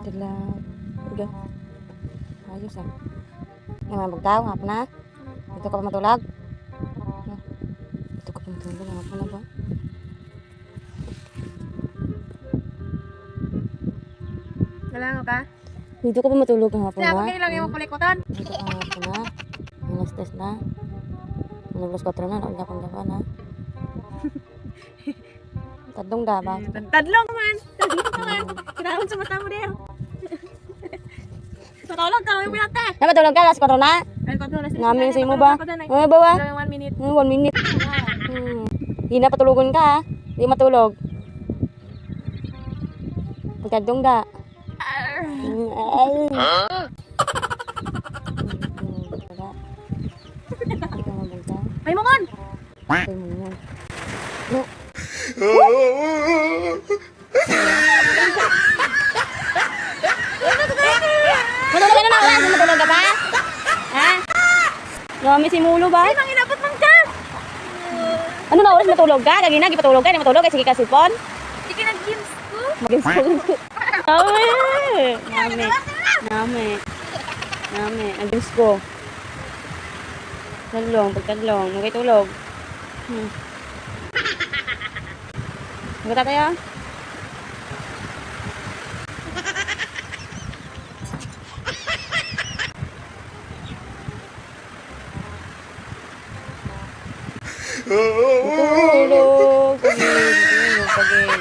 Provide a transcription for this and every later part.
Dilag. Tiga. Ayos ah. Naman bagtaw, hapon na. Dito ka pa matulog. Dito ka pa matulog, hapon na ba? Nalango ka? Dito ka pa matulog ng hapon na. Sinabi kayo lang yung kulikutan. Dito ka hapon na. Alas 3 na. Alas 4 na, naulap-ulapan na. Tadong da ba? Tadlong man. Kailangan sa mata mo din. Matulog ka, may pinate. Na matulog ka, alas 4 na? Ay, kontrol na Namin sa imo ba? Ano ba ba? 1 minute. 1 minute. Hindi na patulugon ka ha. Hindi matulog. Pagkadong da. Ay mo kon. Matulog ka na na oras? Matulog ka pa? Ha? Gami si Mulo ba? Ay, manginabot man ka. Ano na oras matulog ka? Kagina, gipatulog ka? Hindi matulog ka? Sige ka sipon? Sige nag-games ko. Mag-games ko. Nami. Nami. Nami. Nag-games ko. Tadlong, pagtadlong. Magay tulog. Magata tayo? Tulog. Pagin.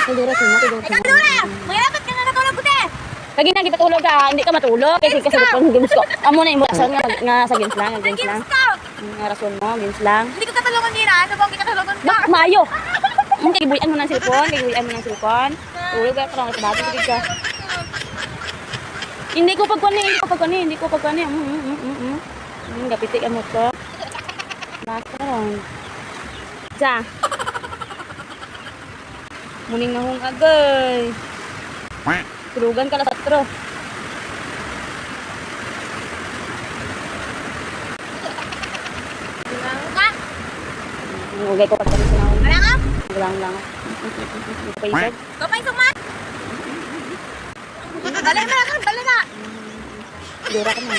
Tidur sih, tidur. Tidur na. Manginabot ka na natulog ko te. Lagi na gipatulog ka, hindi ka matulog kasi pang games ko. Amo na imo rason nga sa games lang, games lang. Nga rason mo, games lang. Hindi ko katulungan din ah. Ano bang katulungan ka? Mayo. Kay buyan mo ng cellphone, kay buyan mo ng cellphone. Tulog ka parang sa bato ka. Hindi ko pagkuan. Gapitik amo to. Makaron. Ja. Muning na hong agay. Tulugan ka na sa tro. Nalango ka? Ugay ko pagkakas na hong. Nalango? Lang. Paisog. Kapay sumat. Balay na ka, balay na. Dura ka na.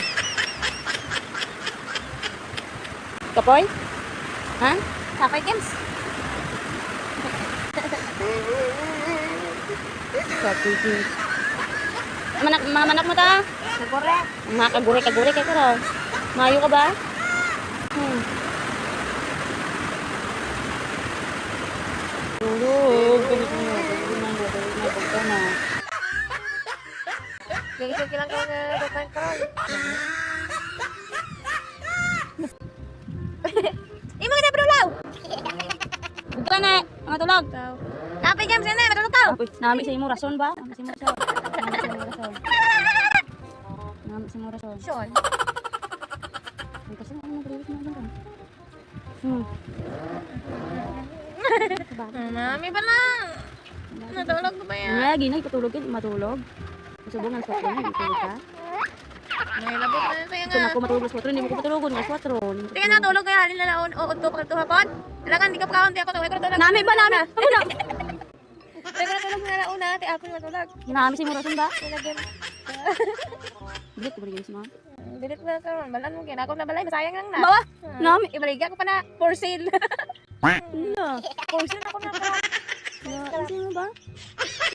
Kapoy? Ha? Kapay games. Kapoy games. Manak mo ta? Nagore. Makaguri kay karo. Mayo ka ba? Tulog. Gagising ka lang ka na dapat ka. Imo kita brulaw. Ito na, mga tulog. Kapay games na, matulog ka. Nami sa imo rason ba? Nami sa imo rason. Nami sa imo rason. Sure. Ay, kasi ano nag-release na lang. Mami pa lang. Natulog ko ba yan? Lagi na ipatulog ka, matulog. Subong ang 4 na, itulog ka. May labot na sa'yo Kung nga. ako matulog sa 4, hindi mo ko patulugon ng 4. Hindi ka natulog kaya halin na laon o udto pa hapon. Kailangan di ka pakaunti ako tulog. Nami ba nami? Ano na? Pero natulog na launa, ate apple matulog. Nami sa imo rason ba? Nilagyan. Bilit ko ba games mo? Dilit na karon. Balan mo kaya ako na balay masayang lang na. Bawa. Nami. Ibaliga ko pa na for sale. Ano? For sale ako na pa. Ano mo ba?